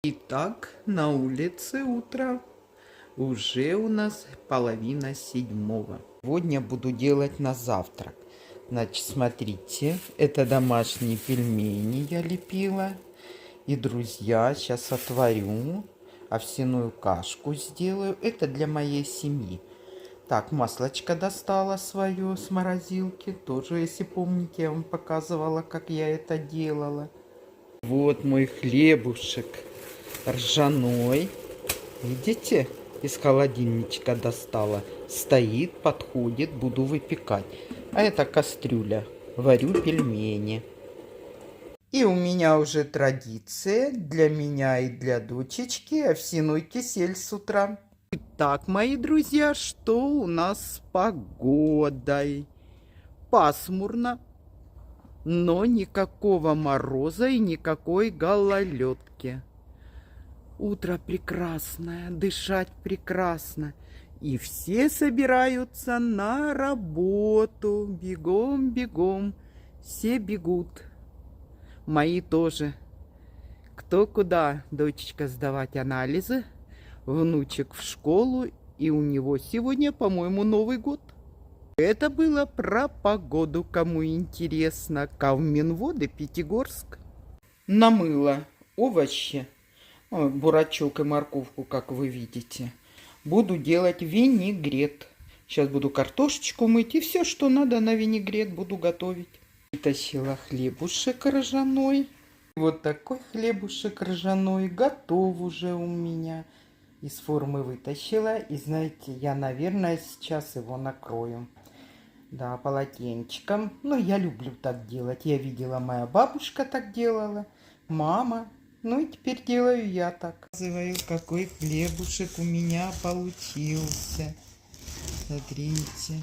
Итак, на улице утро. Уже у нас 6:30. Сегодня буду делать на завтрак. Значит, смотрите, это домашние пельмени я лепила. И, друзья, сейчас отварю овсяную кашку сделаю. Это для моей семьи. Так, маслочко достала свое с морозилки. Тоже, если помните, я вам показывала, как я это делала. Вот мой хлебушек ржаной. Видите? Из холодильничка достала. Стоит, подходит, буду выпекать. А это кастрюля. Варю пельмени. И у меня уже традиция для меня и для дочечки овсяной кисель с утра. Итак, мои друзья, что у нас с погодой? Пасмурно, но никакого мороза и никакой гололедки. Утро прекрасное, дышать прекрасно. И все собираются на работу. Бегом, бегом. Все бегут. Мои тоже. Кто куда? Дочечка сдавать анализы. Внучек в школу. И у него сегодня, по-моему, Новый год. Это было про погоду, кому интересно. Кавминводы, Пятигорск. Намыла овощи. Бурачок и морковку, как вы видите. Буду делать винегрет. Сейчас буду картошечку мыть и все, что надо на винегрет, буду готовить. Вытащила хлебушек ржаной. Вот такой хлебушек ржаной готов уже у меня. Из формы вытащила. И знаете, я, наверное, сейчас его накрою. Да, полотенчиком. Но я люблю так делать. Я видела, моя бабушка так делала. Мама. Ну и теперь делаю я так. Показываю, какой хлебушек у меня получился. Смотрите.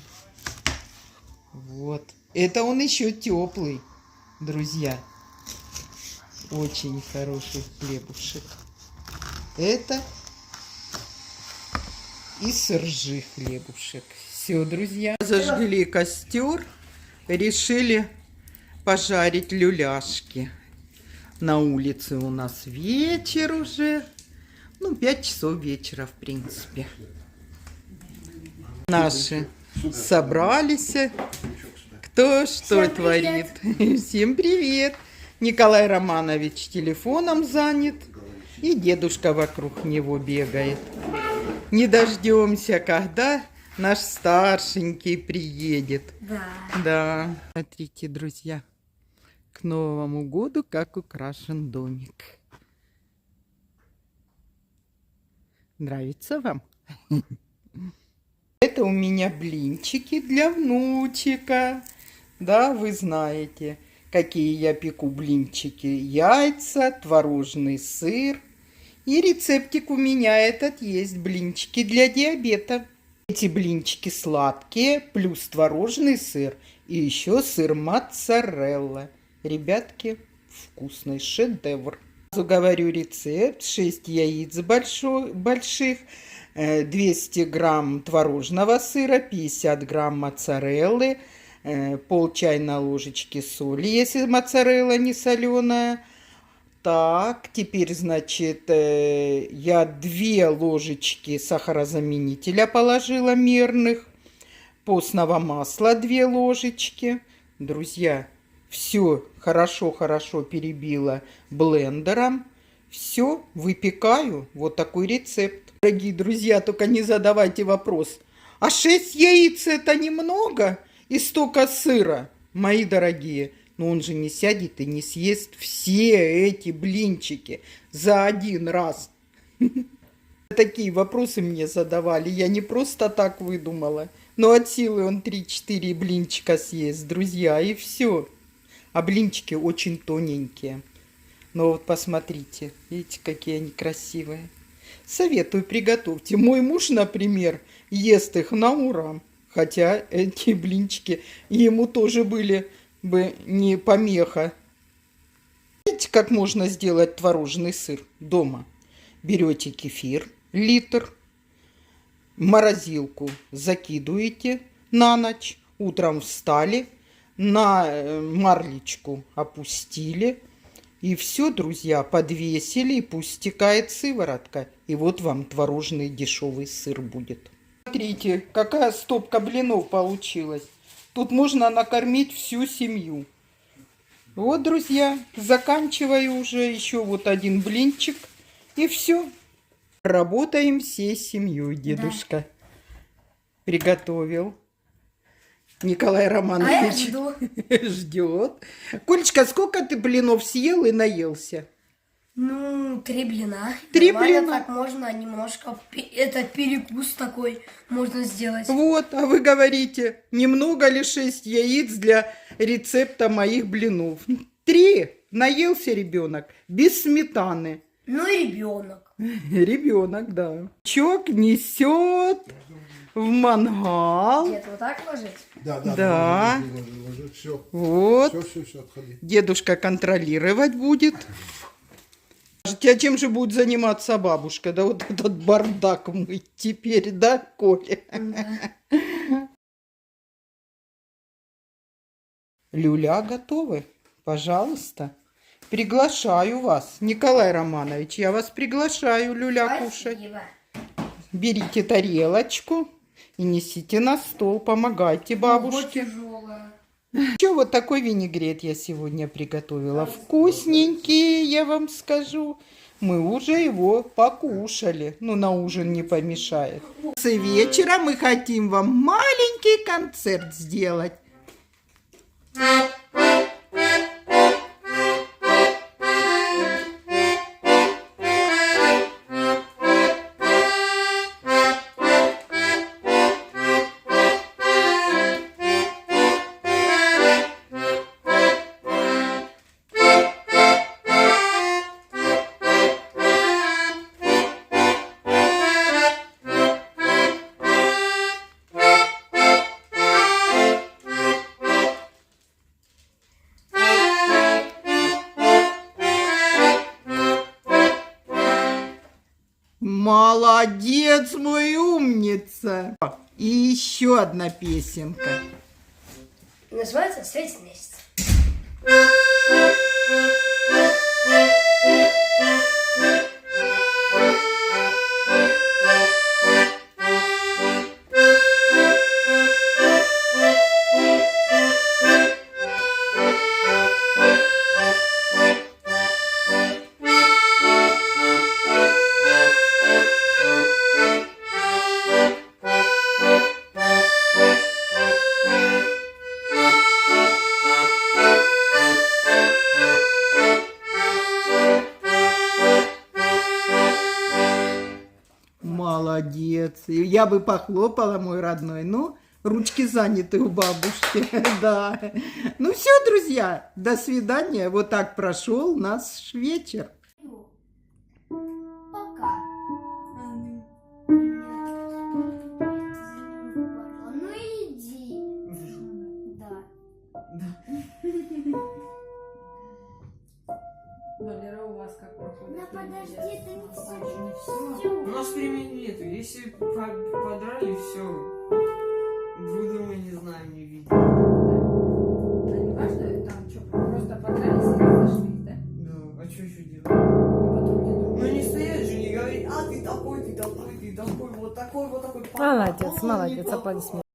Вот. Это он еще теплый, друзья. Очень хороший хлебушек. Это из ржи хлебушек. Все, друзья. Зажгли костер. Решили пожарить люляшки. На улице у нас вечер уже. 5 часов вечера, в принципе. Наши собрались. Кто что творит. Всем привет. Николай Романович телефоном занят. И дедушка вокруг него бегает. Не дождемся, когда наш старшенький приедет. Да. Смотрите, друзья. К Новому году как украшен домик. Нравится вам? Это у меня блинчики для внучика. Да, вы знаете, какие я пеку блинчики. Яйца, творожный сыр. И рецептик у меня этот есть. Блинчики для диабета. Эти блинчики сладкие, плюс творожный сыр. И еще сыр моцарелла. Ребятки, вкусный шедевр. Сразу говорю рецепт. 6 яиц больших, 200 грамм творожного сыра, 50 грамм моцареллы, пол чайной ложечки соли, если моцарелла не соленая. Так, теперь, значит, я 2 ложечки сахарозаменителя положила мерных, постного масла 2 ложечки. Друзья, все хорошо перебила блендером. Все, выпекаю. Вот такой рецепт. Дорогие друзья, только не задавайте вопрос. А 6 яиц это немного? И столько сыра? Мои дорогие, но он же не сядет и не съест все эти блинчики за один раз. Такие вопросы мне задавали. Я не просто так выдумала. Но от силы он 3-4 блинчика съест, друзья, и все. А блинчики очень тоненькие. Но вот посмотрите, видите, какие они красивые. Советую, приготовьте. Мой муж, например, ест их на ура. Хотя эти блинчики ему тоже были бы не помеха. Видите, как можно сделать творожный сыр дома? Берете кефир, литр, в морозилку закидываете на ночь, утром встали, на марлечку опустили, И все, друзья, подвесили, и пусть стекает сыворотка. И вот вам творожный дешевый сыр будет. Смотрите, какая стопка блинов получилась. Тут можно накормить всю семью. Вот, друзья, заканчиваю уже еще вот один блинчик. И все. Работаем всей семьей, дедушка. Приготовил. Николай Романович ждет. Колечка, сколько ты блинов съел и наелся? Ну, 3 блина. 3 Нормально, блина. так можно немножко. Это перекус такой можно сделать. Вот, а вы говорите, немного ли 6 яиц для рецепта моих блинов? 3. Наелся ребенок без сметаны. Ну и ребенок. Ребенок, да. Чок несет в мангал. Дед, вот так ложить? Да. Ложи, все. Вот. Все, отходи. Дедушка контролировать будет. А чем же будет заниматься бабушка? Да вот этот бардак мыть теперь, да, Коля? Да. Люля готовы? Пожалуйста. Приглашаю вас, Николай Романович. Я вас приглашаю, Люля, кушать. Спасибо. Берите тарелочку и несите на стол. Помогайте бабушке. Тяжелая. Еще вот такой винегрет я сегодня приготовила. Вкусненький, я вам скажу. Мы уже его покушали. Ну, на ужин не помешает. С вечера мы хотим вам маленький концерт сделать. Молодец, мой умница. И еще одна песенка. Называется «Светит месяц». Молодец. Я бы похлопала, мой родной, но ручки заняты у бабушки. Да. Ну все, друзья, до свидания. Вот так прошел наш вечер. Пока. Ну иди. Да. Валера, у вас как проходит? Да подожди, ты не все. Не все. У нас времени нету. Если подрали, все. Буду мы не знаем, не видим. Да не важно, там что, просто подрались и разошлись, да? Да, а что еще делать? И потом не думать. Ну не стоять же, не говорить, а ты такой, вот такой, вот такой. Молодец, А, молодец, не аплодисменты.